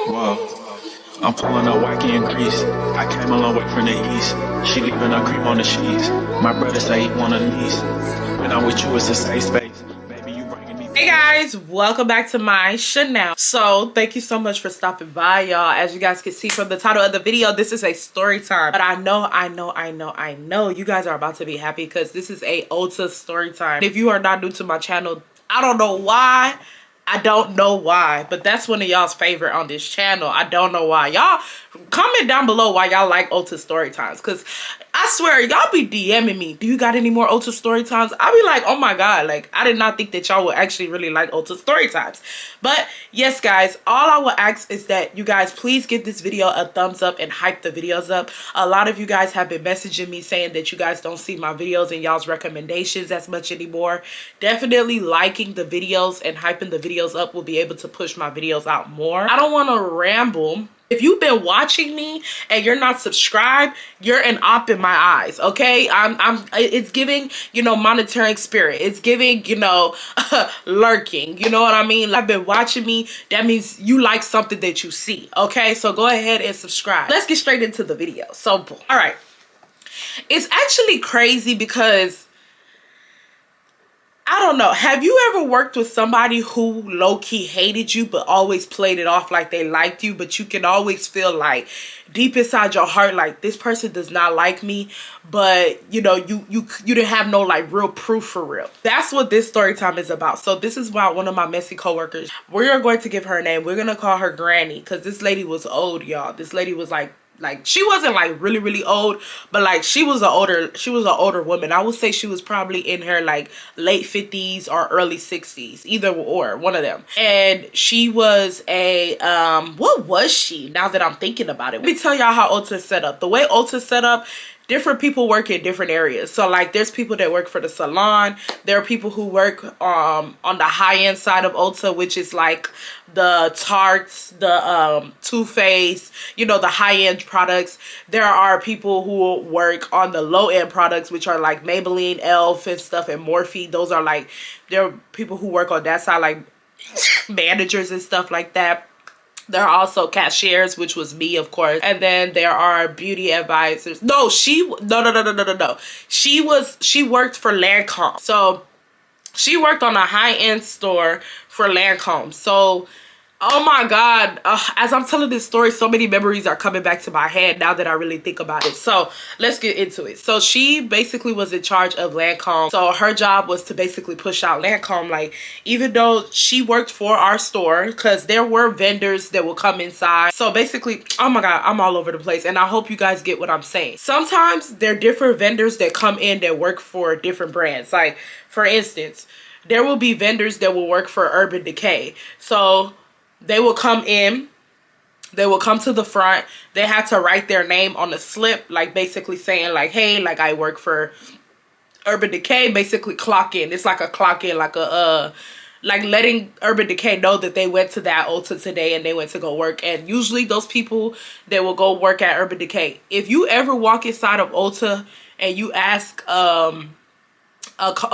Whoa, I'm pulling up wacky and grease. I came a long way from the east. She leaving her cream on the sheets. My brother say he want a niece. When I'm with you, it's a safe space. Baby, you bringing me. Hey guys, welcome back to my shutdown. So thank you so much for stopping by, y'all. As you guys can see from the title of the video, this is a story time. But I know you guys are about to be happy because this is a Ulta story time. If you are not new to my channel, I don't know why. But that's one of y'all's favorite on this channel. I don't know why. Y'all comment down below why y'all like Ulta story times, because I swear y'all be DMing me, do you got any more Ulta story times? I'll be like, oh my god, like I did not think that y'all would actually really like Ulta story times. But yes guys, all I will ask is that you guys please give this video a thumbs up and hype the videos up. A lot of you guys have been messaging me saying that you guys don't see my videos and y'all's recommendations as much anymore. Definitely liking the videos and hyping the videos up will be able to push my videos out more. I don't want to ramble. If you've been watching me and you're not subscribed, you're an op in my eyes, okay? It's giving, you know, monitoring spirit. It's giving, you know, lurking. You know what I mean? I've been watching me. That means you like something that you see, okay? So go ahead and subscribe. Let's get straight into the video. So, all right. It's actually crazy because I don't know. Have you ever worked with somebody who low-key hated you but always played it off like they liked you, but you can always feel like deep inside your heart like this person does not like me, but you know you didn't have no like real proof for real? That's what this story time is about. So this is about one of my messy coworkers. We are going to give her a name. We're gonna call her Granny because this lady was old, y'all. This lady was like she wasn't like really old, but like she was an older woman. I would say she was probably in her like late 50s or early 60s, either or, one of them. And she was a what was she, now that I'm thinking about it? Let me tell y'all how Ulta's set up. The way Ulta's set up, different people work in different areas. So like there's people that work for the salon. There are people who work on the high-end side of Ulta, which is like the Tarts, the Too Faced, you know, the high-end products. There are people who work on the low-end products, which are like Maybelline, Elf and stuff, and Morphe. Those are like, there are people who work on that side, like managers and stuff like that. There are also cashiers, which was me, of course. And then there are beauty advisors. No. She worked for Lancome. So she worked on a high-end store for Lancome. So, oh my god, as I'm telling this story, so many memories are coming back to my head now that I really think about it. So let's get into it. So she basically was in charge of Lancome. So her job was to basically push out Lancome. Like, even though she worked for our store, because there were vendors that will come inside. So basically, oh my god, I'm all over the place, and I hope you guys get what I'm saying. Sometimes there are different vendors that come in that work for different brands. Like, for instance, there will be vendors that will work for Urban Decay. So they will come in, they will come to the front, they have to write their name on the slip, like basically saying like, hey, like I work for Urban Decay, basically clock in. It's like a clock in, like a like letting Urban Decay know that they went to that Ulta today and they went to go work. And usually those people that will go work at Urban Decay, if you ever walk inside of Ulta and you ask a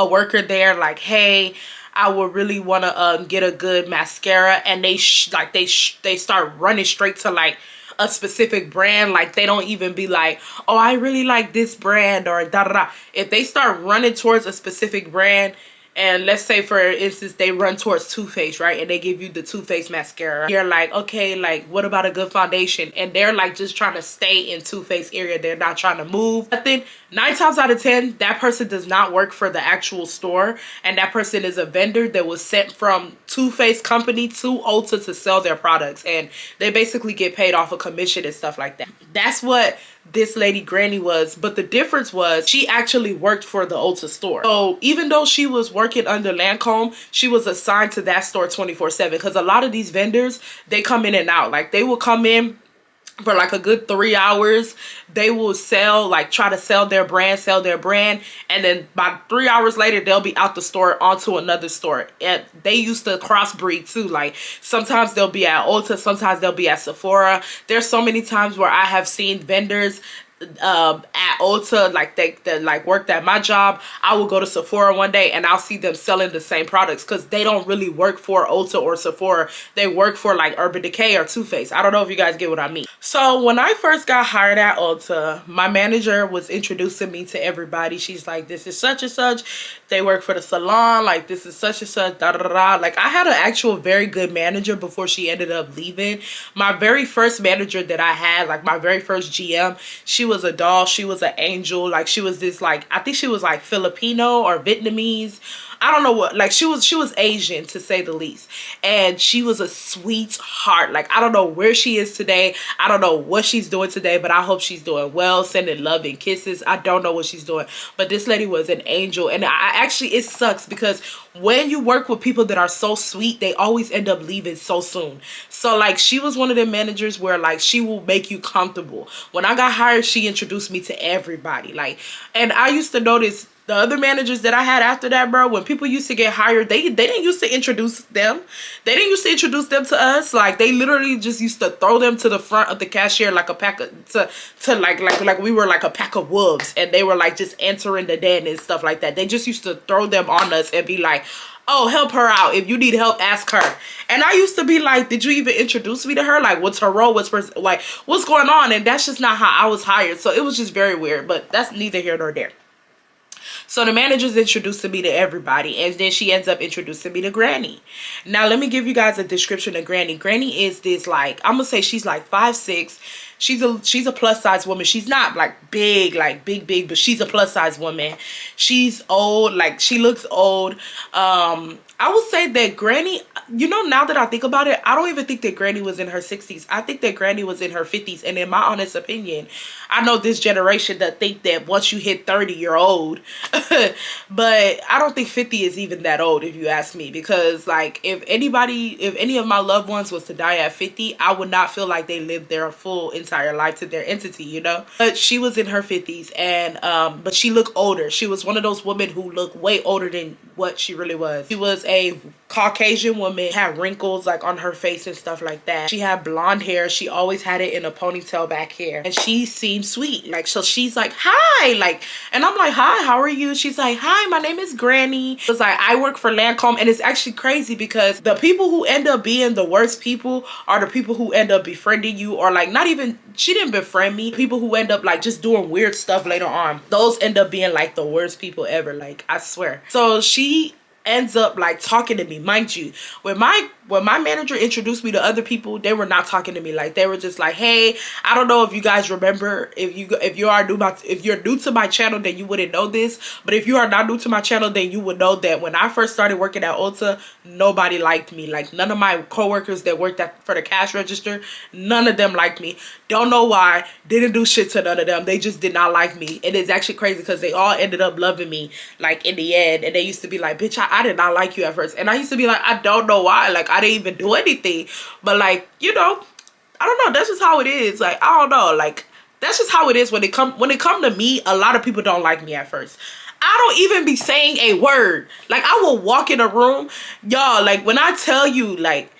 worker there like, hey, I would really want to get a good mascara, and they start running straight to like a specific brand. Like they don't even be like, oh, I really like this brand or da da da. If they start running towards a specific brand, and let's say for instance they run towards Too Faced, right, and they give you the Too Faced mascara, you're like, okay, like what about a good foundation? And they're like just trying to stay in Too Faced area. They're not trying to move nothing. 9 times out of 10, that person does not work for the actual store, and that person is a vendor that was sent from Too Faced company to Ulta to sell their products, and they basically get paid off a commission and stuff like that. That's what this lady Granny was. But the difference was she actually worked for the Ulta store. So even though she was working under Lancome, she was assigned to that store 24/7, because a lot of these vendors, they come in and out. Like they will come in for like a good 3 hours. They will sell, like try to sell their brand, and then by 3 hours later they'll be out the store onto another store. And they used to crossbreed too. Like sometimes they'll be at Ulta, sometimes they'll be at Sephora. There's so many times where I have seen vendors at Ulta, like they like worked at my job, I will go to Sephora one day and I'll see them selling the same products, because they don't really work for Ulta or Sephora. They work for like Urban Decay or Too Faced. I don't know if you guys get what I mean. So when I first got hired at Ulta, my manager was introducing me to everybody. She's like, this is such and such, they work for the salon, like this is such and such, da da da. Like I had an actual very good manager before she ended up leaving. My very first manager that I had, like my very first GM, she was a doll. She was an angel. Like she was this, like, I think she was like Filipino or Vietnamese, I don't know what, like she was Asian to say the least, and she was a sweetheart. Like I don't know where she is today, I don't know what she's doing today, but I hope she's doing well, sending love and kisses. I don't know what she's doing, but this lady was an angel. And I actually, it sucks because when you work with people that are so sweet, they always end up leaving so soon. So like she was one of the managers where like she will make you comfortable. When I got hired, she introduced me to everybody. Like, and I used to notice the other managers that I had after that, bro, when people used to get hired, they didn't used to introduce them. They didn't used to introduce them to us. Like they literally just used to throw them to the front of the cashier like a pack of, like we were like a pack of wolves, and they were like just entering the den and stuff like that. They just used to throw them on us and be like, oh, help her out. If you need help, ask her. And I used to be like, did you even introduce me to her? Like, what's her role? What's going on? And that's just not how I was hired. So it was just very weird, but that's neither here nor there. So the manager's introducing me to everybody, and then she ends up introducing me to Granny. Now let me give you guys a description of Granny. Granny is this, like, I'm gonna say she's like 5'6". She's a plus size woman. She's not like big, but she's a plus size woman. She's old, like she looks old. I would say that Granny, you know, now that I think about it, I don't even think that Granny was in her 60s. I think that Granny was in her 50s. And in my honest opinion, I know this generation that think that once you hit 30, you're old. But I don't think 50 is even that old, if you ask me. Because, like, if any of my loved ones was to die at 50, I would not feel like they lived their full entire life to their entity, you know? But she was in her 50s, and but she looked older. She was one of those women who looked way older than what she really was. She was a Caucasian woman, had wrinkles like on her face and stuff like that. She had blonde hair. She always had it in a ponytail back here, and she seemed sweet. Like, so she's like, hi, like, and I'm like, hi, how are you? She's like, hi, my name is Granny. It's like, I work for Lancome. And it's actually crazy because the people who end up being the worst people are the people who end up befriending you, or like, not even, she didn't befriend me. People who end up like just doing weird stuff later on, those end up being like the worst people ever, like, I swear. So she ends up like talking to me. Mind you, when my manager introduced me to other people, they were not talking to me. Like, they were just like, hey, I don't know if you guys remember, if you're new to my channel, then you wouldn't know this, but if you are not new to my channel, then you would know that when I first started working at Ulta, nobody liked me. Like, none of my coworkers that worked for the cash register, none of them liked me. Don't know why. Didn't do shit to none of them. They just did not like me. And it's actually crazy because they all ended up loving me, like, in the end. And they used to be like, bitch, I did not like you at first. And I used to be like, I don't know why. Like, I didn't even do anything. But, like, you know, I don't know. That's just how it is. Like, I don't know. Like, that's just how it is when it come to me. A lot of people don't like me at first. I don't even be saying a word. Like, I will walk in a room, y'all, like, when I tell you, like,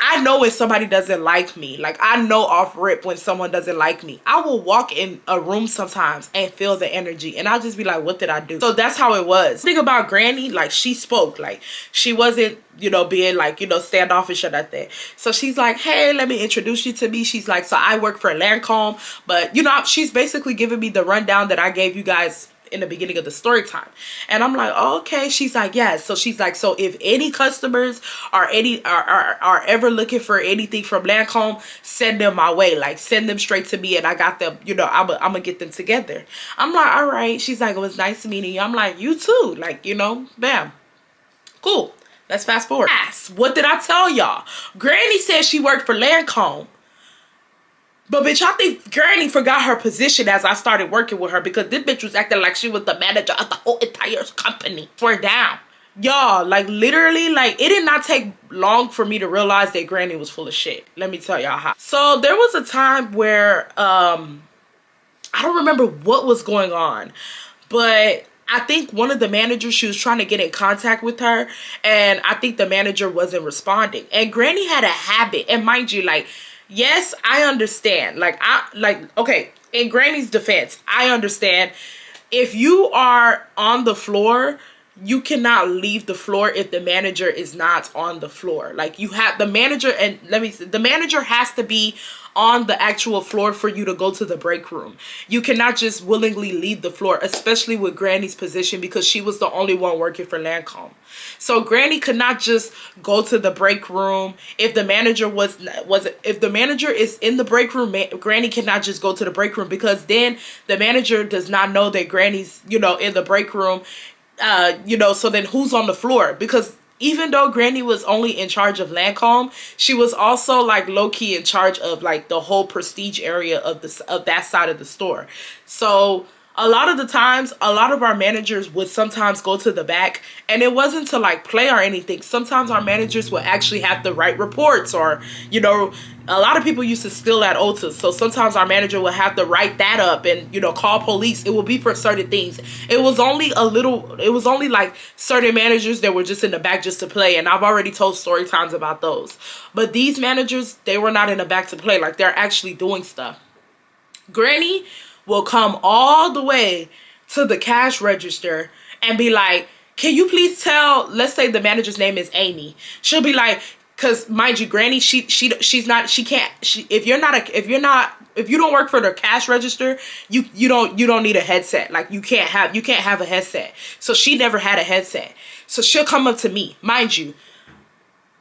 I know when somebody doesn't like me. Like, I know off rip when someone doesn't like me. I will walk in a room sometimes and feel the energy, and I'll just be like, what did I do? So that's how it was. Think about Granny, like, she spoke. Like, she wasn't, you know, being like, you know, standoffish or nothing. So she's like, hey, let me introduce you to me. She's like, so I work for Lancome, but, you know, she's basically giving me the rundown that I gave you guys in the beginning of the story time. And I'm like, oh, okay. She's like, yes. So she's like, so if any customers are ever looking for anything from Lancome, send them my way. Like, send them straight to me, and I got them, you know, I'm gonna get them together. I'm like, all right. She's like, it was nice meeting you. I'm like, you too. Like, you know, bam. Cool. Let's fast forward. What did I tell y'all? Granny said she worked for Lancome. But bitch, I think Granny forgot her position as I started working with her, because this bitch was acting like she was the manager of the whole entire company. Swear down. Y'all, like, literally, like, it did not take long for me to realize that Granny was full of shit. Let me tell y'all how. So there was a time where, I don't remember what was going on, but I think one of the managers, she was trying to get in contact with her, and I think the manager wasn't responding. And Granny had a habit, and mind you, like, yes, I understand. Okay, in Granny's defense, I understand. If you are on the floor, you cannot leave the floor if the manager is not on the floor. Like, you have the manager, and the manager has to be on the actual floor for you to go to the break room. You cannot just willingly leave the floor, especially with Granny's position, because she was the only one working for Lancome. So Granny could not just go to the break room. If the manager if the manager is in the break room, Granny cannot just go to the break room, because then the manager does not know that Granny's, in the break room. So then who's on the floor? Because even though Granny was only in charge of Lancome, she was also like low-key in charge of like the whole prestige area of that side of the store. So a lot of the times, a lot of our managers would sometimes go to the back, and it wasn't to like play or anything. Sometimes our managers would actually have to write reports, or, a lot of people used to steal at Ulta. So sometimes our manager would have to write that up and, call police. It would be for certain things. It was only like certain managers that were just in the back just to play. And I've already told story times about those. But these managers, they were not in the back to play. Like, they're actually doing stuff. Granny will come all the way to the cash register and be like, can you please tell, let's say the manager's name is Amy. She'll be like, because mind you, Granny, if you don't work for the cash register, you don't need a headset. Like, you can't have a headset. So she never had a headset. So she'll come up to me. Mind you,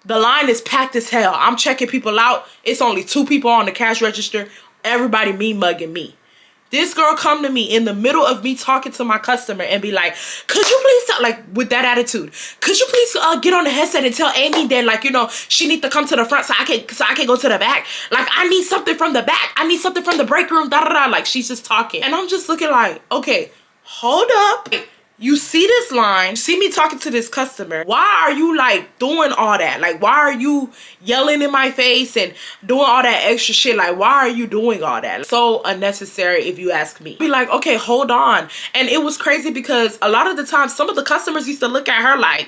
the line is packed as hell. I'm checking people out. It's only 2 people on the cash register. Everybody mugging me. This girl come to me in the middle of me talking to my customer and be like, could you please tell, like, with that attitude, could you please get on the headset and tell Amy that, she need to come to the front so I can go to the back. Like, I need something from the back. I need something from the break room, da da da. Like, she's just talking. And I'm just looking like, okay, hold up. You see this line, see me talking to this customer. Why are you like doing all that? Like, why are you yelling in my face and doing all that extra shit? Like, why are you doing all that? So unnecessary, if you ask me. Be like, okay, hold on. And it was crazy because a lot of the time, some of the customers used to look at her like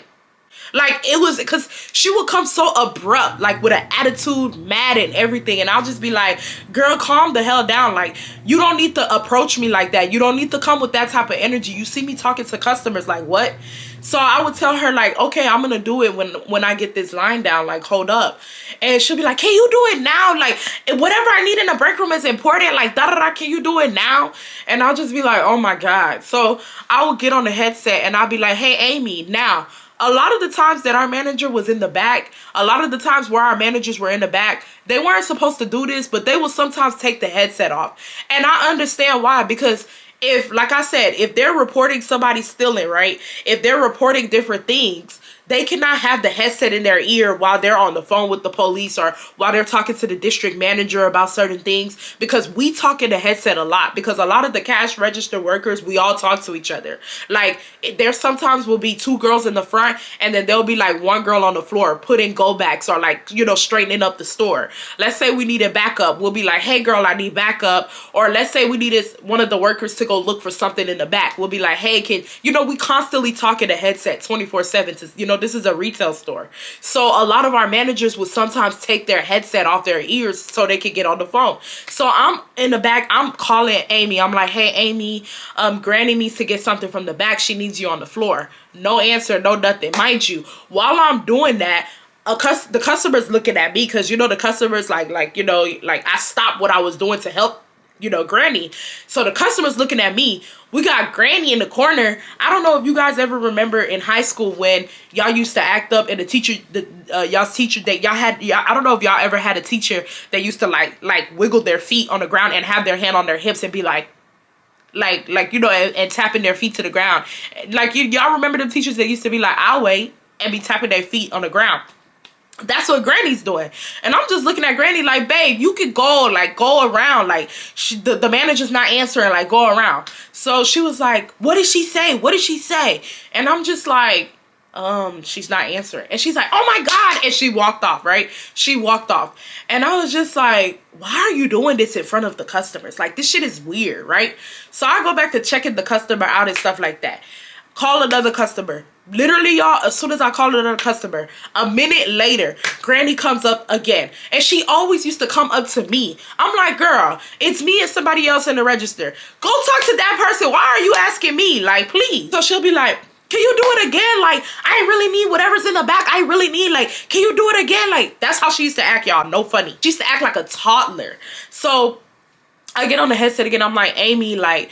it was because she would come so abrupt, like with an attitude, mad and everything. And I'll just be like, girl, calm the hell down. Like, you don't need to approach me like that. You don't need to come with that type of energy. You see me talking to customers, like, what? So I would tell her like, okay, I'm gonna do it when I get this line down. Like, hold up. And she'll be like, can you do it now? Like, whatever I need in the break room is important. Like, da da da, can you do it now? And I'll just be like, oh my God. So I would get on the headset and I'll be like, hey, Amy, now. A lot of the times that our manager was in the back, a lot of the times where our managers were in the back, they weren't supposed to do this, but they will sometimes take the headset off. And I understand why, because like I said, if they're reporting somebody stealing, right? If they're reporting different things, they cannot have the headset in their ear while they're on the phone with the police or while they're talking to the district manager about certain things, because we talk in the headset a lot, because a lot of the cash register workers, we all talk to each other. Like, there sometimes will be 2 girls in the front and then there'll be like 1 girl on the floor putting go backs or like, straightening up the store. Let's say we needed backup. We'll be like, hey girl, I need backup. Or let's say we needed one of the workers to go look for something in the back. We'll be like, hey, we constantly talk in the headset 24/7 to, this is a retail store. So a lot of our managers would sometimes take their headset off their ears so they could get on the phone. So I'm in the back, I'm calling Amy. I'm like, hey, Amy, Granny needs to get something from the back. She needs you on the floor. No answer, no nothing. Mind you, while I'm doing that, the customer's looking at me because, the customer's like I stopped what I was doing to help, Granny. So the customer's looking at me. We got Granny in the corner. I don't know if you guys ever remember in high school when y'all used to act up and the teacher, y'all's teacher that y'all had, I don't know if y'all ever had a teacher that used to like wiggle their feet on the ground and have their hand on their hips and be like, and tapping their feet to the ground. Like, y'all remember them teachers that used to be like, I'll wait, and be tapping their feet on the ground. That's what Granny's doing. And I'm just looking at Granny like, babe, you could go around. Like, the manager's not answering, like, go around. So she was like, what did she say? What did she say? And I'm just like, she's not answering. And she's like, oh my God. And she walked off, right? She walked off. And I was just like, why are you doing this in front of the customers? Like, this shit is weird, right? So I go back to checking the customer out and stuff like that. Call another customer. Literally, y'all, as soon as I called another customer, a minute later, Granny comes up again. And she always used to come up to me. I'm like, girl, it's me and somebody else in the register. Go talk to that person. Why are you asking me? Like, please. So she'll be like, can you do it again? Like, I really need whatever's in the back. I really need, like, can you do it again? Like, that's how she used to act, y'all. No funny. She used to act like a toddler. So I get on the headset again. I'm like, Amy, like,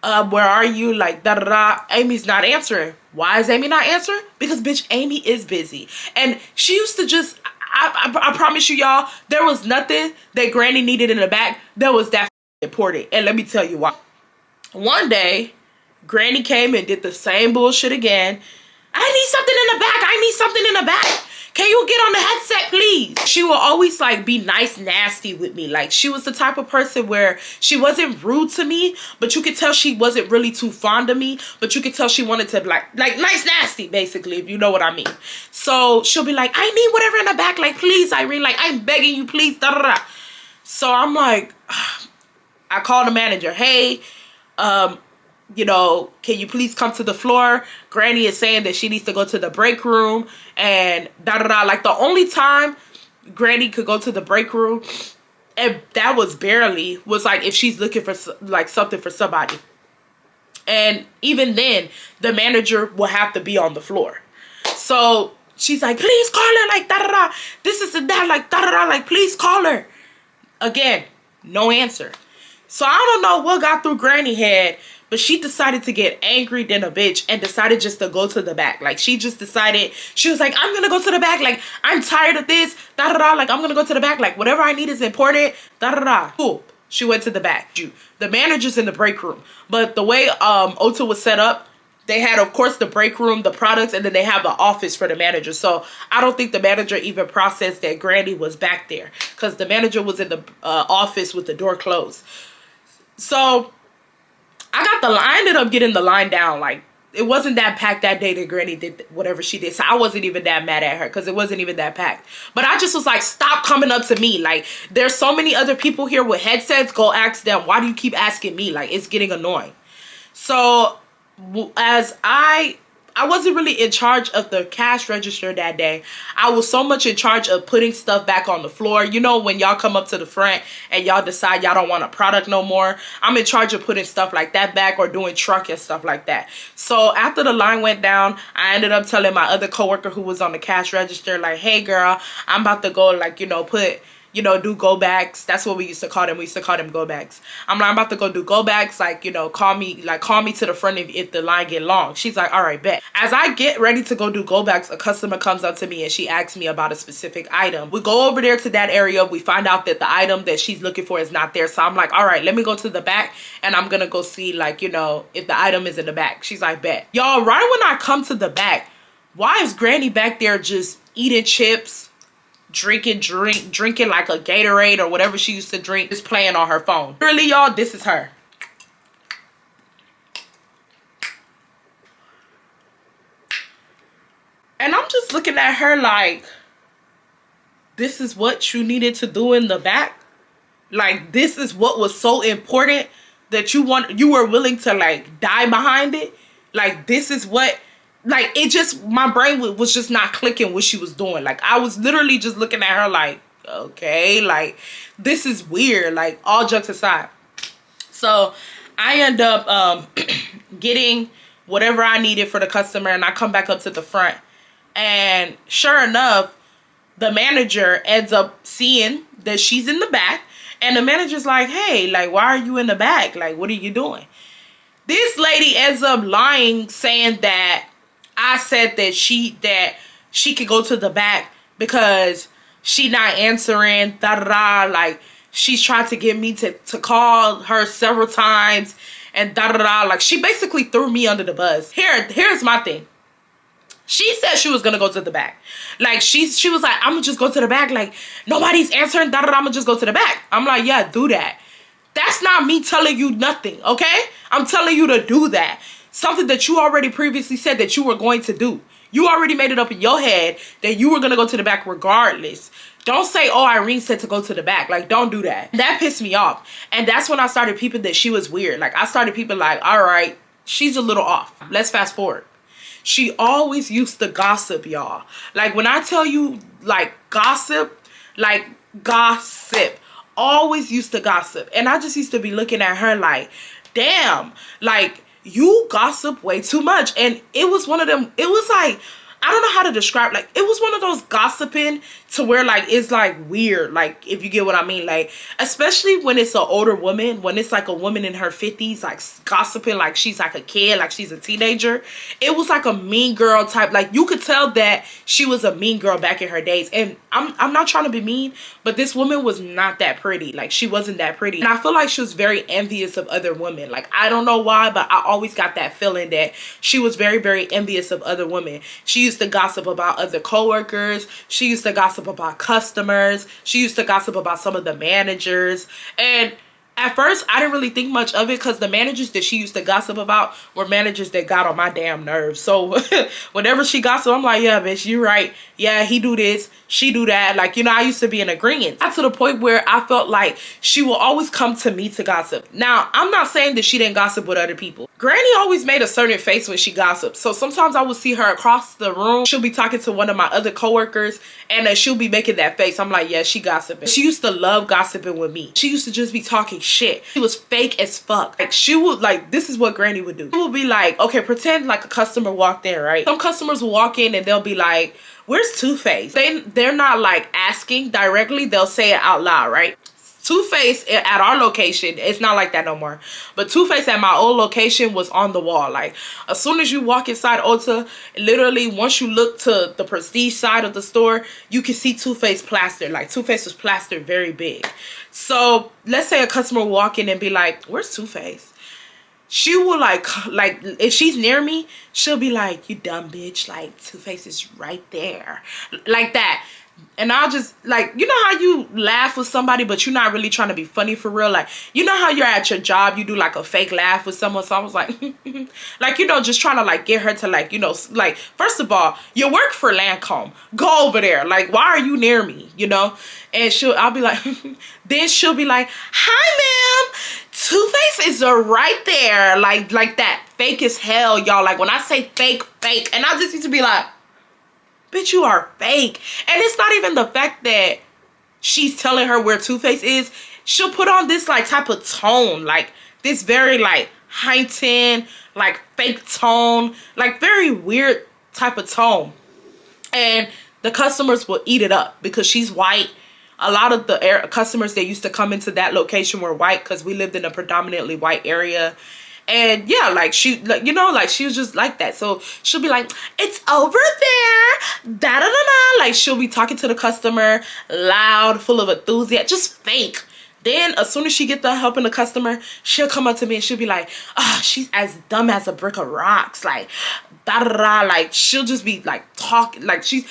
where are you? Like, da da da. Amy's not answering. Why is Amy not answering? Because, bitch, Amy is busy. And she used to just, I promise you, y'all, there was nothing that Granny needed in the back that was that important. And let me tell you why. One day, Granny came and did the same bullshit again. I need something in the back. I need something in the back. Can you get on the headset, please? She will always, like, be nice, nasty with me. Like, she was the type of person where she wasn't rude to me, but you could tell she wasn't really too fond of me, but you could tell she wanted to, like nice, nasty, basically, if you know what I mean. So she'll be like, I need whatever in the back. Like, please, Irene, like, I'm begging you, please, da da da. So I'm like, I call the manager. Hey, you know, can you please come to the floor? Granny is saying that she needs to go to the break room and da da da. Like, the only time Granny could go to the break room, and that was barely, was like if she's looking for like something for somebody. And even then, the manager will have to be on the floor. So she's like, please call her, like, da da da. This is that, like, da da da, like, please call her. Again, no answer. So I don't know what got through Granny head, but she decided to get angry than a bitch and decided just to go to the back. Like, she just decided, she was like, I'm gonna go to the back. Like, I'm tired of this, da da da. Like, I'm gonna go to the back. Like, whatever I need is important, da da da. Cool. She went to the back. The manager's in the break room. But the way Ulta was set up, they had, of course, the break room, the products, and then they have the office for the manager. So I don't think the manager even processed that Granny was back there, because the manager was in the office with the door closed. So I ended up getting the line down. Like, it wasn't that packed that day that Granny did whatever she did. So I wasn't even that mad at her because it wasn't even that packed. But I just was like, stop coming up to me. Like, there's so many other people here with headsets. Go ask them. Why do you keep asking me? Like, it's getting annoying. So as I wasn't really in charge of the cash register that day. I was so much in charge of putting stuff back on the floor. You know, when y'all come up to the front and y'all decide y'all don't want a product no more, I'm in charge of putting stuff like that back or doing truck and stuff like that. So after the line went down, I ended up telling my other coworker who was on the cash register, like, hey girl, I'm about to go, like, you know, do go backs. That's what we used to call them. We used to call them go backs. I'm like, I'm about to go do go backs. Like, you know, call me to the front if the line get long. She's like, all right, bet. As I get ready to go do go backs, a customer comes up to me and she asks me about a specific item. We go over there to that area. We find out that the item that she's looking for is not there. So I'm like, all right, let me go to the back and I'm going to go see, like, you know, if the item is in the back. She's like, bet. Y'all, right when I come to the back, why is Granny back there just eating chips, drinking like a Gatorade or whatever she used to drink, just playing on her phone? Really, y'all, this is her. And I'm just looking at her like, this is what you needed to do in the back? Like, this is what was so important that you were willing to, like, die behind it? Like, this is what, like, it just, my brain was just not clicking what she was doing. Like, I was literally just looking at her like, okay, like, this is weird. Like, all jokes aside. So I end up getting whatever I needed for the customer, and I come back up to the front. And sure enough, the manager ends up seeing that she's in the back. And the manager's like, hey, like, why are you in the back? Like, what are you doing? This lady ends up lying, saying that I said that she could go to the back because she not answering, da da da. Like, she's tried to get me to call her several times and da da da. Like, she basically threw me under the bus. Here's my thing. She said she was gonna go to the back. Like, she was like, I'm gonna just go to the back. Like, nobody's answering, da da da. I'm gonna just go to the back. I'm like, yeah, do that. That's not me telling you nothing, okay? I'm telling you to do that. Something that you already previously said that you were going to do. You already made it up in your head that you were going to go to the back regardless. Don't say, oh, Irene said to go to the back. Like, don't do that. That pissed me off. And that's when I started peeping that she was weird. Like, I started peeping like, all right, she's a little off. Let's fast forward. She always used to gossip, y'all. Like, when I tell you, like, gossip, always used to gossip. And I just used to be looking at her like, damn, like, you gossip way too much. And it was one of them, it was like, I don't know how to describe, like, it was one of those gossiping to where, like, it's, like, weird, like, if you get what I mean, like, especially when it's an older woman, when it's, like, a woman in her 50s, like, gossiping like she's, like, a kid, like she's a teenager. It was, like, a mean girl type, like, you could tell that she was a mean girl back in her days, and I'm not trying to be mean, but this woman was not that pretty, like, she wasn't that pretty, and I feel like she was very envious of other women, like, I don't know why, but I always got that feeling that she was very, very envious of other women. She used to gossip about other coworkers. She used to gossip about customers. She used to gossip about some of the managers. And at first, I didn't really think much of it because the managers that she used to gossip about were managers that got on my damn nerves. So whenever she gossiped, I'm like, yeah, bitch, you right. Yeah, he do this, she do that. Like, you know, I used to be in agreement. Got to the point where I felt like she will always come to me to gossip. Now, I'm not saying that she didn't gossip with other people. Granny always made a certain face when she gossiped. So sometimes I would see her across the room. She'll be talking to one of my other coworkers and she'll be making that face. I'm like, yeah, she gossiping. She used to love gossiping with me. She used to just be talking shit. She was fake as fuck. Like, she would, like, this is what Granny would do. She would be like, okay, pretend like a customer walked in, right? Some customers will walk in and they'll be like, where's Two-Face? They're not like asking directly, they'll say it out loud, right? Two-Face at our location, it's not like that no more, but Two-Face at my old location was on the wall. Like, as soon as you walk inside Ulta, literally once you look to the prestige side of the store, you can see Two-Face plastered. Like, Two-Face was plastered very big. So let's say a customer will walk in and be like, where's Two-Face? She will like if she's near me, she'll be like, you dumb bitch, like, Two-Face is right there, like that. And I'll just, like, you know how you laugh with somebody but you're not really trying to be funny for real? Like, you know how you're at your job, you do like a fake laugh with someone? So I was like like, you know, just trying to like get her to, like, you know, like, first of all, you work for Lancome, go over there, like, why are you near me, you know? And I'll be like then she'll be like, hi ma'am, Two-Face is right there, like that, fake as hell, y'all. Like, when I say fake, and I just used to be like, bitch, you are fake. And it's not even the fact that she's telling her where Two-Face is. She'll put on this like type of tone, like this very like heightened, like fake tone, like very weird type of tone. And the customers will eat it up because she's white. A lot of the customers that used to come into that location were white because we lived in a predominantly white area. And yeah, like, she, like, you know, like, she was just like that. So she'll be like, it's over there, da da da da. Like, she'll be talking to the customer loud, full of enthusiasm, just fake. Then as soon as she get done helping the customer, she'll come up to me and she'll be like, oh, she's as dumb as a brick of rocks, like, da da da. Like, she'll just be like talking, like, she'll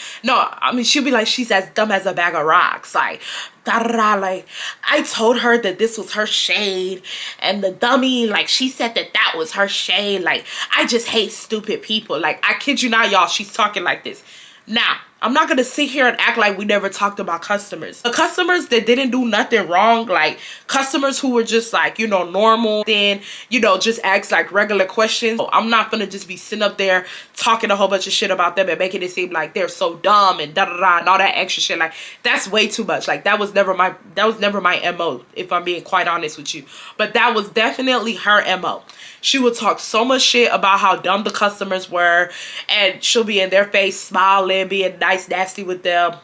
be like, she's as dumb as a bag of rocks, like, da da da. Like, I told her that this was her shade, and the dummy, like, she said that was her shade. Like, I just hate stupid people. Like, I kid you not, y'all, she's talking like this. Now, I'm not gonna sit here and act like we never talked about customers. The customers that didn't do nothing wrong, like customers who were just like, you know, normal, then, you know, just ask like regular questions. So I'm not gonna just be sitting up there talking a whole bunch of shit about them and making it seem like they're so dumb and da da da and all that extra shit. Like, that's way too much. Like, that was never my MO, if I'm being quite honest with you. But that was definitely her MO. She would talk so much shit about how dumb the customers were, and she'll be in their face smiling, being nice, nasty with them,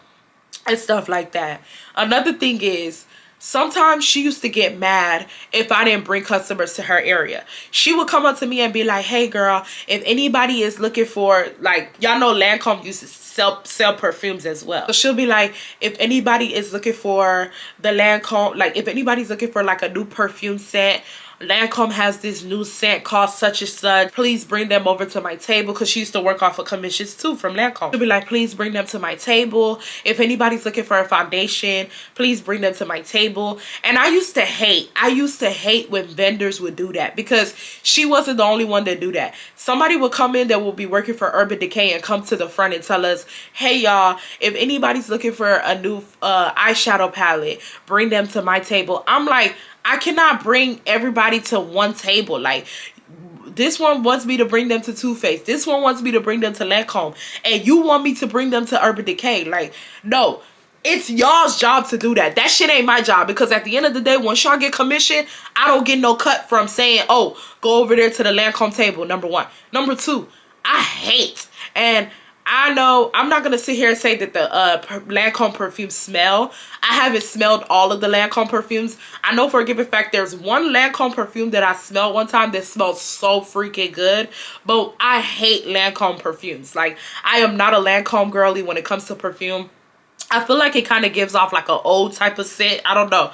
and stuff like that. Another thing is, sometimes she used to get mad if I didn't bring customers to her area. She would come up to me and be like, hey girl, if anybody is looking for, like, y'all know Lancome uses sell perfumes as well. So she'll be like, if anybody is looking for the Lancome, like, if anybody's looking for like a new perfume set, Lancome has this new scent called such and such, please bring them over to my table, because she used to work off of commissions too from Lancome. She'll be like, please bring them to my table. If anybody's looking for a foundation, please bring them to my table. And I used to hate when vendors would do that, because she wasn't the only one that do that. Somebody would come in that will be working for Urban Decay and come to the front and tell us, hey y'all, if anybody's looking for a new eyeshadow palette, bring them to my table. I'm like, I cannot bring everybody to one table. Like, This one wants me to bring them to Too Faced. This one wants me to bring them to Lancome. And you want me to bring them to Urban Decay. Like, no. It's y'all's job to do that. That shit ain't my job. Because at the end of the day, once y'all get commission, I don't get no cut from saying, oh, go over there to the Lancome table, number one. Number two, I hate. And I know I'm not going to sit here and say that the Lancome perfumes smell. I haven't smelled all of the Lancome perfumes. I know for a given fact there's one Lancome perfume that I smelled one time that smells so freaking good. But I hate Lancome perfumes. Like, I am not a Lancome girly when it comes to perfume. I feel like it kind of gives off like an old type of scent. I don't know.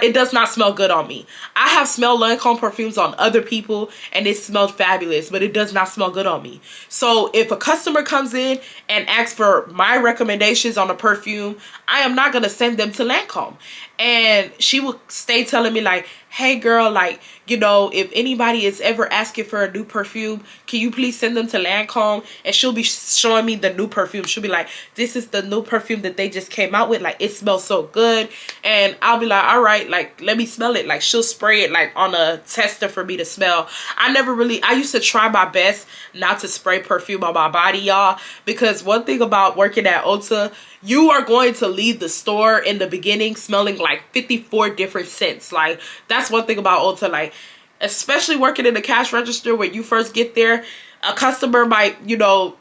It does not smell good on me. I have smelled Lancome perfumes on other people and it smelled fabulous, but it does not smell good on me. So if a customer comes in and asks for my recommendations on a perfume, I am not going to send them to Lancome. And she will stay telling me like, hey girl, like, you know, if anybody is ever asking for a new perfume, can you please send them to Lancome? And she'll be showing me the new perfume. She'll be like, this is the new perfume that they just came out with. Like, it smells so good. And I'll be like, all right, like, let me smell it. Like, she'll spray it like on a tester for me to smell. I used to try my best not to spray perfume on my body, y'all. Because one thing about working at Ulta, you are going to leave the store in the beginning smelling like 54 different scents. Like, that's one thing about Ulta. Like, especially working in the cash register when you first get there, a customer might, you know,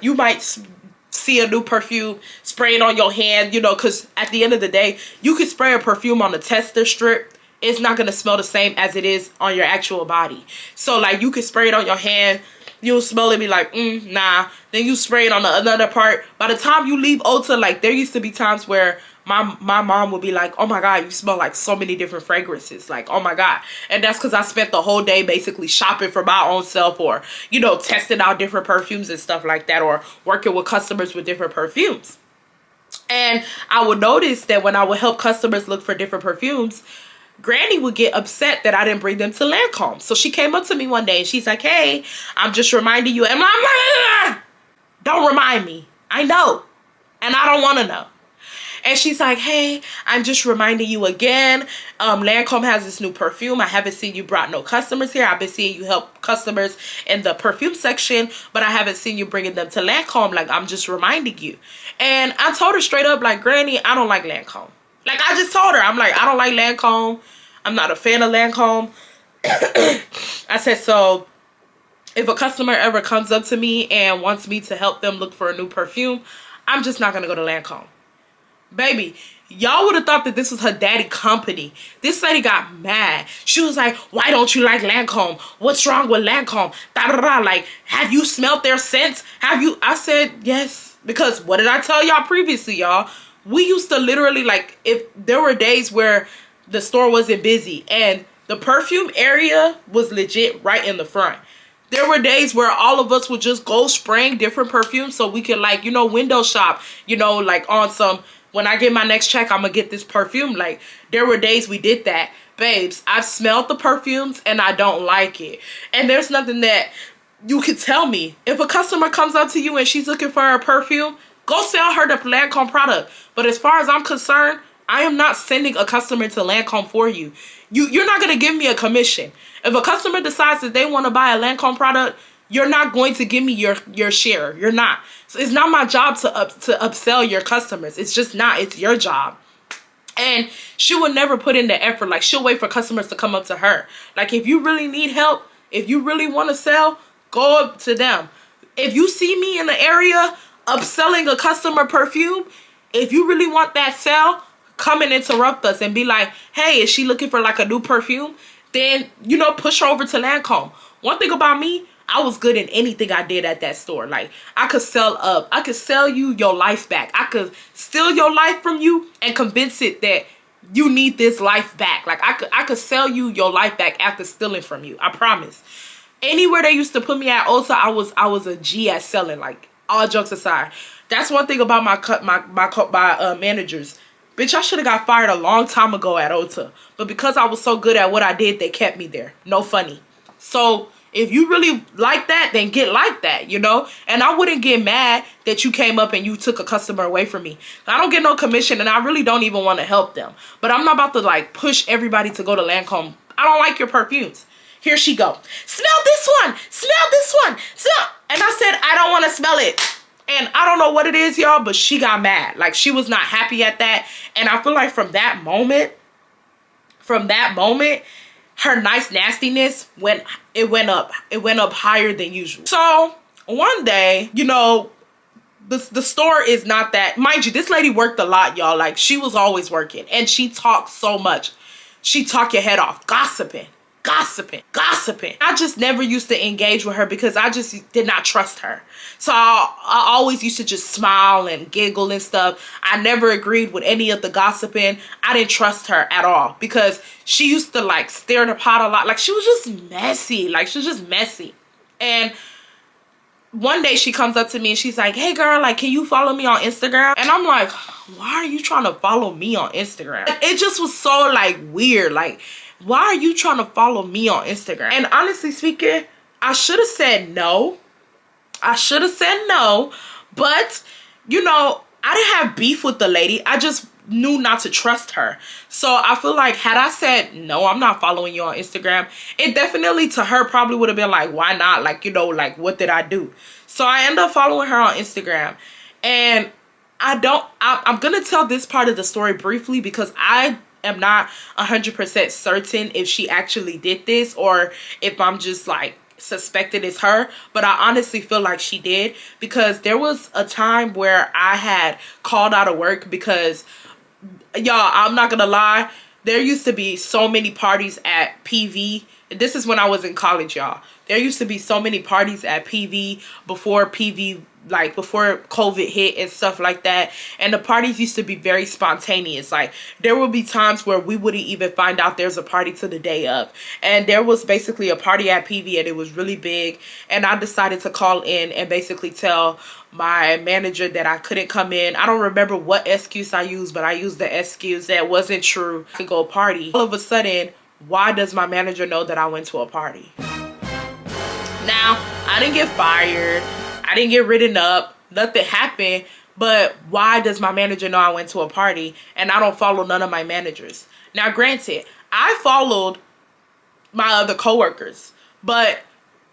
you might see a new perfume, spray it on your hand, you know, because at the end of the day, you can spray a perfume on a tester strip. It's not going to smell the same as it is on your actual body. So, like, you can spray it on your hand. You'll smell it and be like, nah. Then you spray it on another part. By the time you leave Ulta, like, there used to be times where my mom would be like, oh my God, you smell like so many different fragrances. Like, oh my God. And that's because I spent the whole day basically shopping for my own self, or, you know, testing out different perfumes and stuff like that, or working with customers with different perfumes. And I would notice that when I would help customers look for different perfumes, Granny would get upset that I didn't bring them to Lancome. So she came up to me one day and she's like, hey, I'm just reminding you. And I'm like, don't remind me. I know. And I don't want to know. And she's like, hey, I'm just reminding you again. Lancome has this new perfume. I haven't seen you brought no customers here. I've been seeing you help customers in the perfume section, but I haven't seen you bringing them to Lancome. Like, I'm just reminding you. And I told her straight up, like, Granny, I don't like Lancome. Like, I just told her, I'm like, I don't like Lancome. I'm not a fan of Lancome. I said, so if a customer ever comes up to me and wants me to help them look for a new perfume, I'm just not going to go to Lancome. Baby, y'all would have thought that this was her daddy company. This lady got mad. She was like, why don't you like Lancome? What's wrong with Lancome? Da, da, da. Like, have you smelled their scents? Have you? I said, yes. Because what did I tell y'all previously, y'all? We used to literally, like, if there were days where the store wasn't busy and the perfume area was legit right in the front. There were days where all of us would just go spraying different perfumes so we could, like, you know, window shop, you know, like on some, when I get my next check, I'm gonna get this perfume. Like, there were days we did that. Babes, I've smelled the perfumes and I don't like it. And there's nothing that you could tell me. If a customer comes up to you and she's looking for a perfume, go sell her the Lancome product. But as far as I'm concerned, I am not sending a customer to Lancome for you. You're not going to give me a commission. If a customer decides that they want to buy a Lancome product, you're not going to give me your share. You're not. So it's not my job to upsell your customers. It's just not. It's your job. And she would never put in the effort. Like, she'll wait for customers to come up to her. Like, if you really need help, if you really want to sell, go up to them. If you see me in the area upselling a customer perfume, if you really want that sale, come and interrupt us and be like, hey, is she looking for like a new perfume? Then, you know, push her over to Lancome. One thing about me, I was good in anything I did at that store. Like, I could sell you your life back. I could steal your life from you and convince it that you need this life back. Like, I could sell you your life back after stealing from you. I promise. Anywhere they used to put me at Ulta, I was a G at selling. Like, all jokes aside. That's one thing about my managers. Bitch, I should have got fired a long time ago at Ulta. But because I was so good at what I did, they kept me there. No funny. So, if you really like that, then get like that, you know? And I wouldn't get mad that you came up and you took a customer away from me. I don't get no commission, and I really don't even want to help them. But I'm not about to, like, push everybody to go to Lancome. I don't like your perfumes. Here she go. Smell this one. Smell this one. Smell. And I said, I don't want to smell it. And I don't know what it is, y'all, but she got mad. Like, she was not happy at that. And I feel like from that moment, her nice nastiness went up higher than usual. So one day, you know, the store is not that, mind you, this lady worked a lot, y'all. Like, she was always working, and she talked so much. She talked your head off, gossiping. I just never used to engage with her because I just did not trust her. So I always used to just smile and giggle and stuff. I never agreed with any of the gossiping. I didn't trust her at all because she used to like stir the pot a lot. Like, she was just messy. Like, she was just messy. And one day she comes up to me and she's like, hey girl, like, can you follow me on Instagram? And I'm like, why are you trying to follow me on Instagram? It just was so like weird. Like, why are you trying to follow me on Instagram? And honestly speaking, I should have said no. But, you know, I didn't have beef with the lady. I just knew not to trust her. So I feel like had I said, no, I'm not following you on Instagram, it definitely to her probably would have been like, why not? Like, you know, like, what did I do? So I ended up following her on Instagram. And I'm going to tell this part of the story briefly because I am not 100% certain if she actually did this or if I'm just like suspected it's her, but I honestly feel like she did because there was a time where I had called out of work because, y'all, I'm not gonna lie, there used to be so many parties at PV. This is when I was in college, y'all. There used to be so many parties at PV before COVID hit and stuff like that. And the parties used to be very spontaneous. Like, there would be times where we wouldn't even find out there's a party to the day of. And there was basically a party at PV and it was really big. And I decided to call in and basically tell my manager that I couldn't come in. I don't remember what excuse I used, but I used the excuse that wasn't true. I could go party. All of a sudden, why does my manager know that I went to a party? Now, I didn't get fired. I didn't get written up. Nothing happened. But why does my manager know I went to a party and I don't follow none of my managers? Now, granted, I followed my other coworkers, but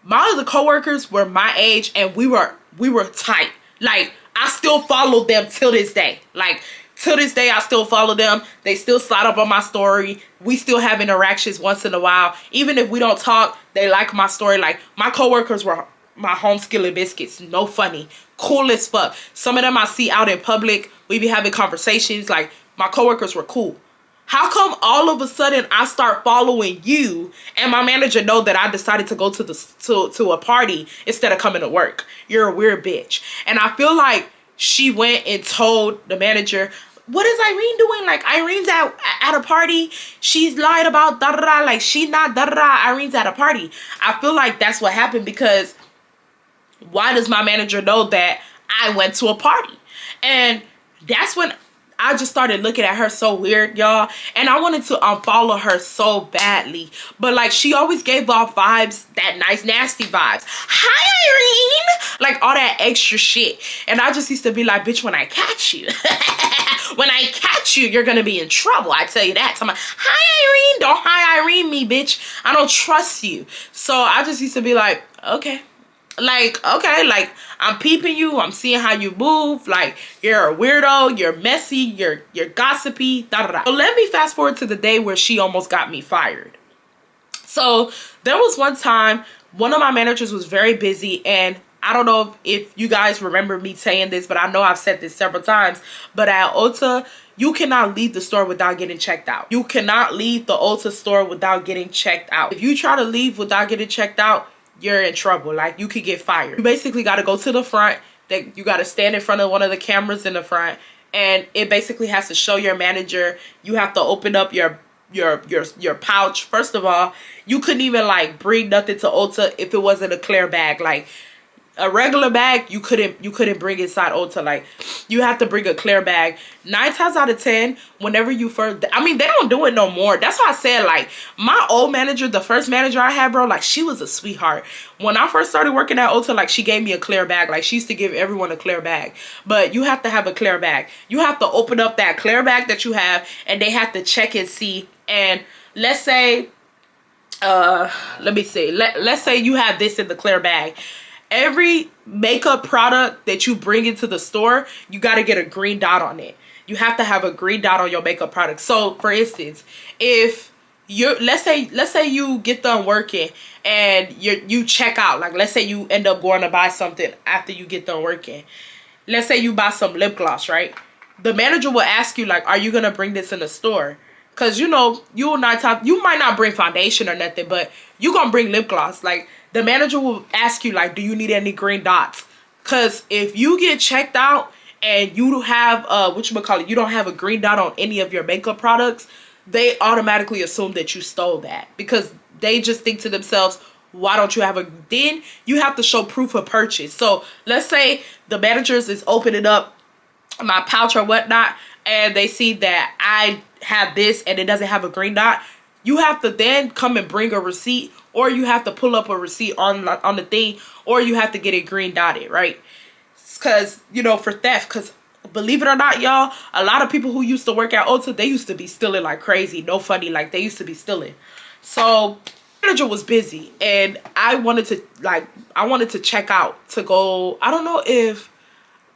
my other coworkers were my age and we were tight. Like, I still follow them till this day. Like, till this day, I still follow them. They still slide up on my story. We still have interactions once in a while. Even if we don't talk, they like my story. Like, my coworkers were my home skillet biscuits. No funny. Cool as fuck. Some of them I see out in public. We be having conversations. Like, my coworkers were cool. How come all of a sudden I start following you and my manager know that I decided to go to a party instead of coming to work? You're a weird bitch. And I feel like she went and told the manager, what is Irene doing? Like, Irene's at a party. She's lied about da-da-da. Like, she's not da-da-da. Irene's at a party. I feel like that's what happened because why does my manager know that I went to a party? And that's when I just started looking at her so weird, y'all. And I wanted to unfollow her so badly. But, like, she always gave off vibes, that nice, nasty vibes. Hi, Irene! Like, all that extra shit. And I just used to be like, bitch, when I catch you. When I catch you, you're gonna be in trouble. I tell you that. So I'm like, hi, Irene. Don't hi, Irene me, bitch. I don't trust you. So I just used to be like, okay. Like, okay, like, I'm peeping you, I'm seeing how you move, like, you're a weirdo, you're messy, you're gossipy, da-da-da. So let me fast forward to the day where she almost got me fired. So there was one time, one of my managers was very busy, and I don't know if you guys remember me saying this, but I know I've said this several times, but at Ulta, you cannot leave the store without getting checked out. You cannot leave the Ulta store without getting checked out. If you try to leave without getting checked out, you're in trouble. Like, you could get fired. You basically got to go to the front. You got to stand in front of one of the cameras in the front, and it basically has to show your manager. You have to open up your pouch. First of all, you couldn't even like bring nothing to Ulta if it wasn't a clear bag. Like, a regular bag, you couldn't bring inside Ulta. Like, you have to bring a clear bag. 9 times out of 10, whenever you first, I mean, they don't do it no more. That's why I said, like, my old manager, the first manager I had, bro, like, she was a sweetheart. When I first started working at Ulta, like, she gave me a clear bag. Like, she used to give everyone a clear bag. But you have to have a clear bag. You have to open up that clear bag that you have, and they have to check and see. And let's say let me see. Let's say you have this in the clear bag. Every makeup product that you bring into the store, you got to get a green dot on it. You have to have a green dot on your makeup product. So for instance, if you're, let's say you get done working and you check out, like let's say you end up going to buy something after you get done working. Let's say you buy some lip gloss, right? The manager will ask you, like, are you gonna bring this in the store? Because you know, you might not bring foundation or nothing, but you gonna bring lip gloss. Like, the manager will ask you, like, do you need any green dots? Because if you get checked out and you have you don't have a green dot on any of your makeup products, they automatically assume that you stole that, because they just think to themselves, why don't you have a, then you have to show proof of purchase. So let's say the managers is opening up my pouch or whatnot, and they see that I have this and it doesn't have a green dot. You have to then come and bring a receipt, or you have to pull up a receipt on the thing, or you have to get it green dotted, right? Because, you know, for theft. Because believe it or not, y'all, a lot of people who used to work at Ulta, they used to be stealing like crazy. No funny, like they used to be stealing. So the manager was busy, and I wanted to check out to go. I don't know if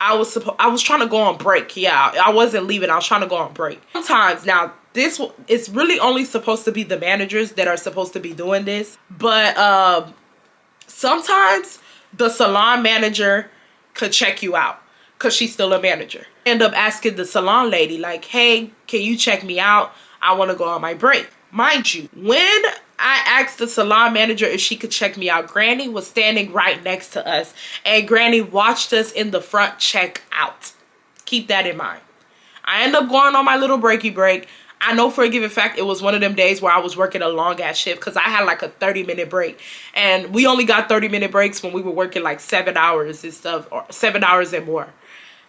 I was trying to go on break. Yeah, I wasn't leaving. I was trying to go on break. Sometimes, now this is really only supposed to be the managers that are supposed to be doing this, but sometimes the salon manager could check you out because she's still a manager. End up asking the salon lady, like, hey, can you check me out? I want to go on my break. Mind you, when I asked the salon manager if she could check me out, Granny was standing right next to us, and Granny watched us in the front check out. Keep that in mind. I ended up going on my little breaky break. I know for a given fact it was one of them days where I was working a long ass shift, because I had like a 30-minute break, and we only got 30-minute breaks when we were working like 7 hours and stuff, or 7 hours and more.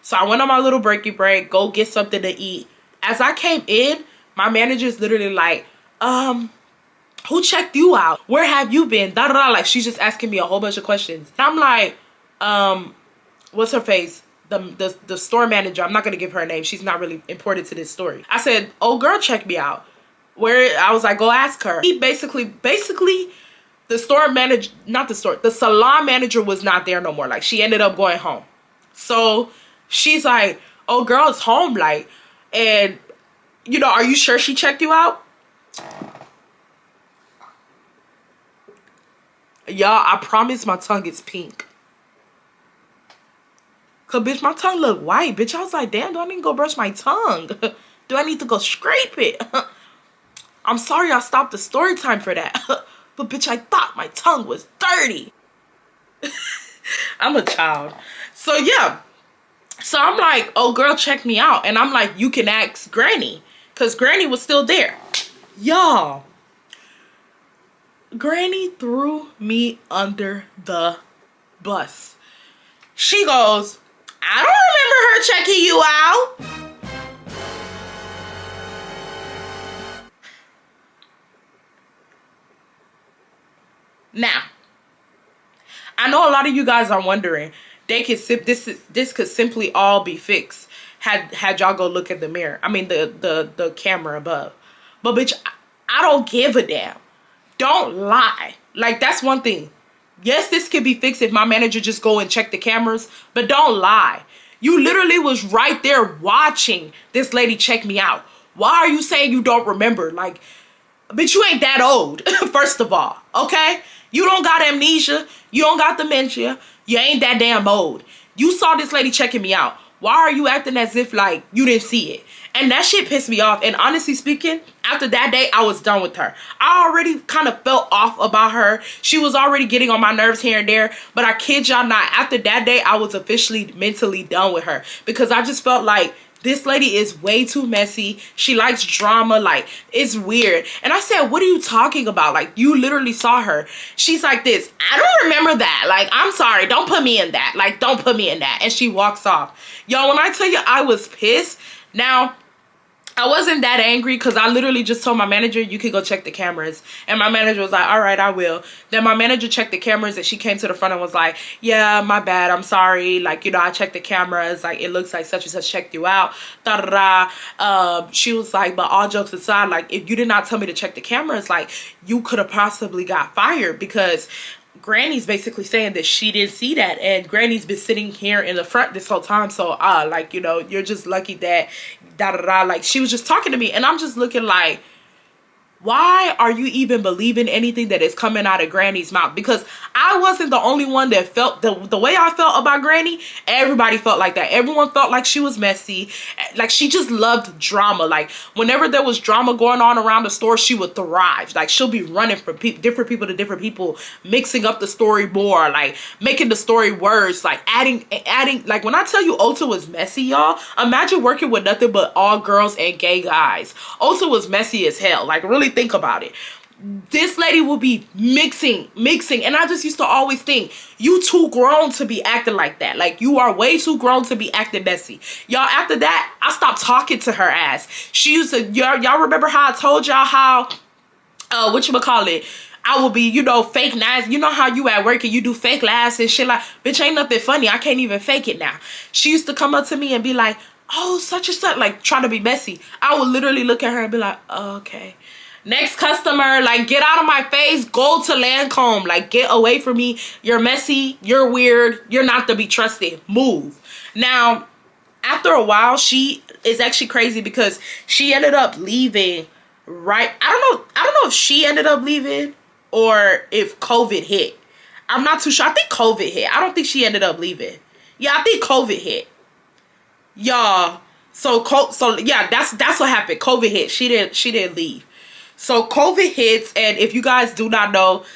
So I went on my little breaky break, go get something to eat. As I came in, my manager's literally like, who checked you out? Where have you been? Da da da. Like, she's just asking me a whole bunch of questions. And I'm like, what's her face? The store manager. I'm not gonna give her a name. She's not really important to this story. I said, oh girl, check me out. Where, I was like, go ask her. He basically the store manager, not the store, the salon manager was not there no more. Like, she ended up going home. So she's like, oh girl's home, like, and you know, are you sure she checked you out? Y'all, I promise my tongue is pink. Cause bitch, my tongue look white. Bitch, I was like, damn, do I need to go brush my tongue? Do I need to go scrape it? I'm sorry I stopped the story time for that. But bitch, I thought my tongue was dirty. I'm a child. So yeah. So I'm like, oh girl, check me out. And I'm like, you can ask Granny. Cause Granny was still there. Y'all. Granny threw me under the bus. She goes, I don't remember her checking you out. Now, I know a lot of you guys are wondering, they could this could simply all be fixed had y'all go look at the mirror. I mean the camera above. But bitch, I don't give a damn. Don't lie. Like, that's one thing. Yes, this could be fixed if my manager just go and check the cameras, but don't lie. You literally was right there watching this lady check me out. Why are you saying you don't remember? Like, bitch, you ain't that old, first of all, okay? You don't got amnesia. You don't got dementia. You ain't that damn old. You saw this lady checking me out. Why are you acting as if, like, you didn't see it? And that shit pissed me off. And honestly speaking, after that day, I was done with her. I already kind of felt off about her. She was already getting on my nerves here and there. But I kid y'all not, after that day, I was officially mentally done with her. Because I just felt like this lady is way too messy. She likes drama. Like, it's weird. And I said, what are you talking about? Like, you literally saw her. She's like this, I don't remember that. Like, I'm sorry. Don't put me in that. Like, don't put me in that. And she walks off. Y'all, when I tell you I was pissed. Now, I wasn't that angry because I literally just told my manager, you can go check the cameras. And my manager was like, all right, I will. Then my manager checked the cameras and she came to the front and was like, yeah, my bad, I'm sorry. Like, you know, I checked the cameras. Like, it looks like such and such checked you out. Da da da. She was like, but all jokes aside, like, if you did not tell me to check the cameras, like, you could have possibly got fired because Granny's basically saying that she didn't see that, and Granny's been sitting here in the front this whole time. So like, you know, you're just lucky that da da da. Like, she was just talking to me, and I'm just looking like, why are you even believing anything that is coming out of Granny's mouth? Because I wasn't the only one that felt the way I felt about Granny. Everybody felt like that. Everyone felt like she was messy. Like, she just loved drama. Like, whenever there was drama going on around the store, she would thrive. Like, she'll be running from different people to different people, mixing up the story more, like making the story worse, like adding. Like, when I tell you Ulta was messy, y'all, imagine working with nothing but all girls and gay guys. Ulta was messy as hell. Like, really think about it. This lady will be mixing, and I just used to always think, you too grown to be acting like that. Like, you are way too grown to be acting messy. Y'all, after that, I stopped talking to her ass. She used to, y'all remember how I told y'all how, whatchamacallit, I will be, you know, fake nice. You know how you at work and you do fake laughs and shit like, bitch, ain't nothing funny. I can't even fake it now. She used to come up to me and be like, oh, such and such, like, trying to be messy. I would literally look at her and be like, oh, okay. Next customer, like, get out of my face. Go to Lancome. Like, get away from me. You're messy. You're weird. You're not to be trusted. Move. Now, after a while, she is actually crazy because she ended up leaving right. I don't know if she ended up leaving or if COVID hit. I'm not too sure. I think COVID hit. I don't think she ended up leaving. Yeah, I think COVID hit. Y'all. So yeah, that's what happened. COVID hit. She didn't leave. So COVID hits, and if you guys do not know,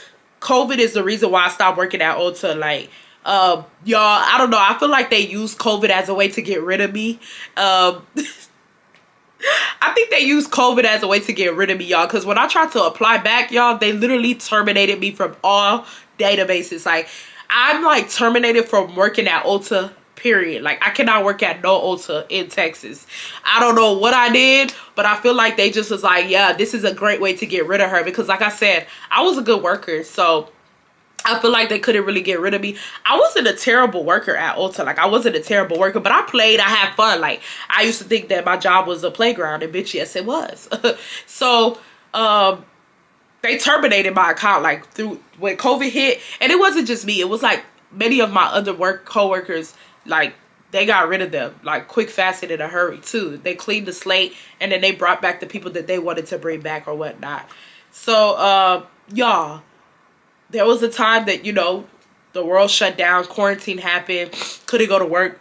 COVID is the reason why I stopped working at Ulta. Like, y'all, I don't know. I feel like they use COVID as a way to get rid of me. I think they use COVID as a way to get rid of me, y'all. Because when I tried to apply back, y'all, they literally terminated me from all databases. Like, I'm like terminated from working at Ulta. Period. Like, I cannot work at no Ulta in Texas. I don't know what I did, but I feel like they just was like, yeah, this is a great way to get rid of her. Because like I said, I was a good worker. So I feel like they couldn't really get rid of me. I wasn't a terrible worker at Ulta. Like, I wasn't a terrible worker, but I played. I had fun. Like, I used to think that my job was a playground, and bitch, yes, it was. So, they terminated my account, like, when COVID hit. And it wasn't just me. It was like many of my other coworkers. Like, they got rid of them, like, quick, fast, and in a hurry, too. They cleaned the slate, and then they brought back the people that they wanted to bring back or whatnot. So, y'all, there was a time that, you know, the world shut down, quarantine happened, couldn't go to work.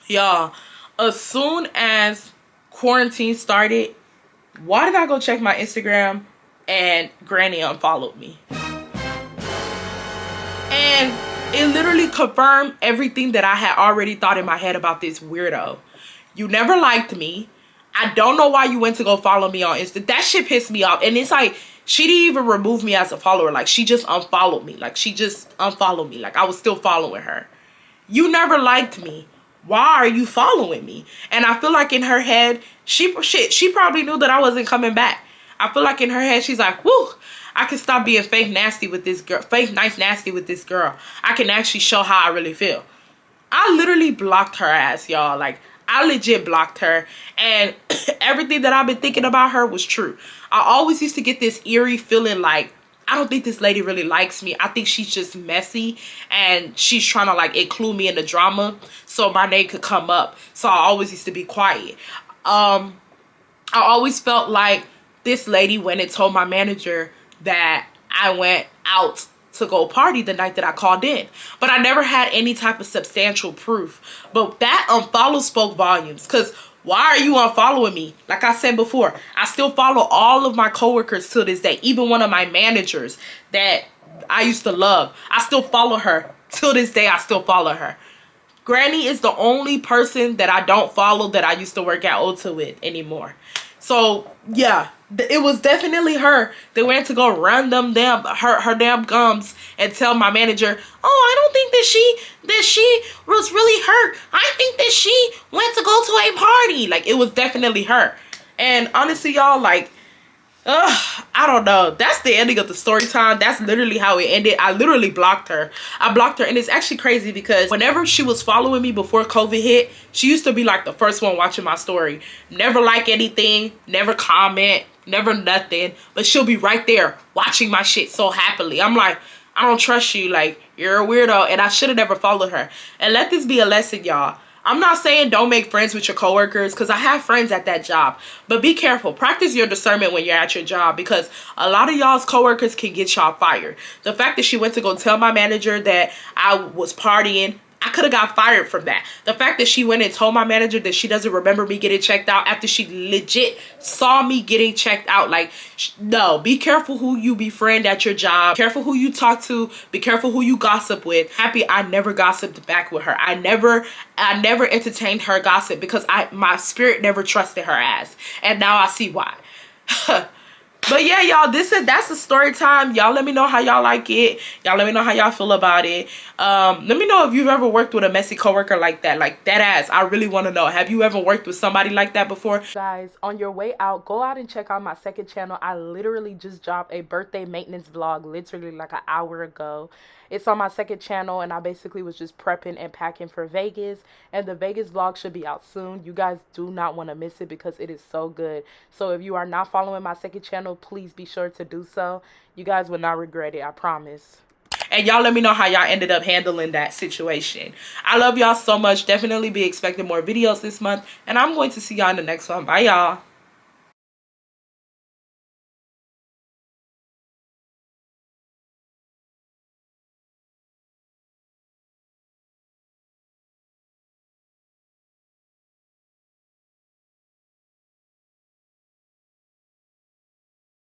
Y'all, as soon as quarantine started, why did I go check my Instagram and Granny unfollowed me? And it literally confirmed everything that I had already thought in my head about this weirdo. You never liked me. I don't know why you went to go follow me on Insta. That shit pissed me off. And it's like, she didn't even remove me as a follower. Like, she just unfollowed me. Like, she just unfollowed me. Like, I was still following her. You never liked me. Why are you following me? And I feel like in her head, she probably knew that I wasn't coming back. I feel like in her head, she's like, whoo, I can stop being fake nasty with this girl. Fake nice nasty with this girl. I can actually show how I really feel. I literally blocked her ass, y'all. Like, I legit blocked her. And everything that I've been thinking about her was true. I always used to get this eerie feeling like, I don't think this lady really likes me. I think she's just messy. And she's trying to, like, include me in the drama so my name could come up. So I always used to be quiet. I always felt like this lady went and told my manager that I went out to go party the night that I called in. But I never had any type of substantial proof. But that unfollow spoke volumes. Because why are you unfollowing me? Like I said before, I still follow all of my coworkers to this day. Even one of my managers that I used to love, I still follow her. Till this day, I still follow her. Granny is the only person that I don't follow that I used to work at Ulta with anymore. So, yeah, it was definitely her that went to go run her damn gums and tell my manager, oh, I don't think that she was really hurt. I think that she went to go to a party. Like, it was definitely her. And honestly, y'all, like, I don't know. That's the ending of the story time. That's literally how it ended. I literally blocked her. I blocked her, and it's actually crazy because whenever she was following me before COVID hit, she used to be like the first one watching my story. Never like anything, never comment, never nothing, but she'll be right there watching my shit so happily. I'm like, I don't trust you. Like, you're a weirdo, and I should have never followed her. And let this be a lesson, y'all. I'm not saying don't make friends with your coworkers, because I have friends at that job. But be careful. Practice your discernment when you're at your job, because a lot of y'all's coworkers can get y'all fired. The fact that she went to go tell my manager that I was partying, I could have got fired from that. The fact that she went and told my manager that she doesn't remember me getting checked out after she legit saw me getting checked out. Like, no, be careful who you befriend at your job. Careful who you talk to. Be careful who you gossip with. Happy I never gossiped back with her. I never entertained her gossip because my spirit never trusted her ass. And now I see why. But yeah, y'all, that's the story time. Y'all let me know how y'all like it. Y'all let me know how y'all feel about it. Let me know if you've ever worked with a messy coworker like that. Like, that ass. I really want to know. Have you ever worked with somebody like that before? Guys, on your way out, go out and check out my second channel. I literally just dropped a birthday maintenance vlog literally like an hour ago. It's on my second channel, and I basically was just prepping and packing for Vegas, and the Vegas vlog should be out soon. You guys do not want to miss it because it is so good. So if you are not following my second channel, please be sure to do so. You guys will not regret it, I promise. And y'all let me know how y'all ended up handling that situation. I love y'all so much. Definitely be expecting more videos this month, and I'm going to see y'all in the next one. Bye, y'all.